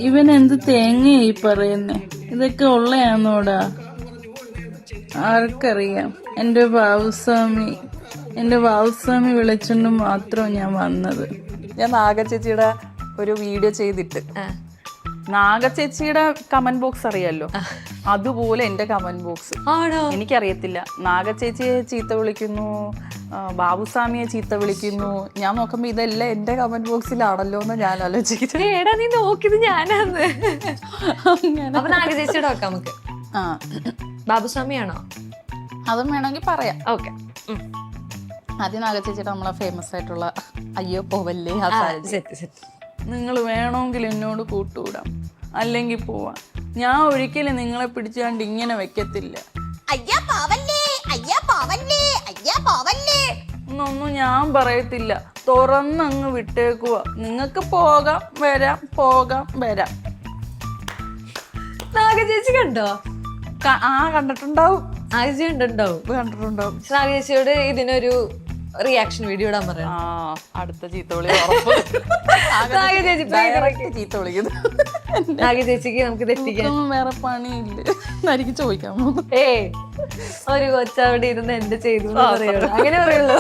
ഇവൻ എന്ത് തേങ്ങയായി പറയുന്നേ? ഇതൊക്കെ ഉള്ളയാന്നോടാ? ആർക്കറിയാം. എന്റെ ബാബുസ്വാമി വിളിച്ചോണ്ട് മാത്രം ഞാൻ വന്നത്. ഞാൻ നാഗചേച്ചിയുടെ ഒരു വീഡിയോ ചെയ്തിട്ട് നാഗചേച്ചിയുടെ കമന്റ് ബോക്സ് അറിയാലോ, അതുപോലെ എന്റെ കമന്റ് ബോക്സ്. എനിക്കറിയത്തില്ല, നാഗചേച്ചിയെ ചീത്ത വിളിക്കുന്നു, ബാബുസ്വാമിയെ ചീത്ത വിളിക്കുന്നു. ഞാൻ നോക്കുമ്പോ ഇതെല്ലാം എന്റെ കമന്റ് ബോക്സിലാണല്ലോ എന്ന് ഞാൻ ആലോചിക്കുന്നത്. ഏടാ നീ നോക്കിയത് ഞാനാന്ന്. അപ്പൊ നാഗചേച്ചിയുടെ നോക്കാം നമുക്ക്. ബാബുസ്വാമിയാണോ? അതും വേണമെങ്കിൽ പറയാം. ഓക്കെ, ആദ്യം നാഗചേച്ചിയുടെ നമ്മളെ ഫേമസ് ആയിട്ടുള്ള അയ്യോ പോവല്ലേ ആ സെറ്റ് സെറ്റ്. നിങ്ങൾ വേണമെങ്കിൽ എന്നോട് കൂട്ടുകൂടാം, അല്ലെങ്കിൽ പോവാം. ഞാൻ ഒരിക്കലും നിങ്ങളെ പിടിച്ചാണ്ട് ഇങ്ങനെ വെക്കത്തില്ല. എന്നൊന്നും ഞാൻ പറയത്തില്ല, തുറന്നങ്ങ് വിട്ടേക്കുക. നിങ്ങൾക്ക് പോകാം വരാം, പോകാം വരാം. നാഗചേച്ചി കണ്ടോ? കണ്ടിട്ടുണ്ടാവും. നാഗചേച്ചി കണ്ടിട്ടുണ്ടാവും. നാഗചേച്ചിയോട് ഇതിനൊരു റിയാക്ഷൻ വീഡിയോ ഇടാൻ പറയാം. അടുത്ത ചീത്തവിളി ചീത്ത വിളിക്കുന്നു. നാഗചേച്ചിക്ക് നമുക്ക് തെറ്റിക്കാൻ വേറെ പണിയില്ല, എനിക്ക് ചോദിക്കാൻ ഒരു കൊച്ചവിടെ ഇരുന്ന് എന്ത് ചെയ്തു അങ്ങനെ പറയുള്ളൂ.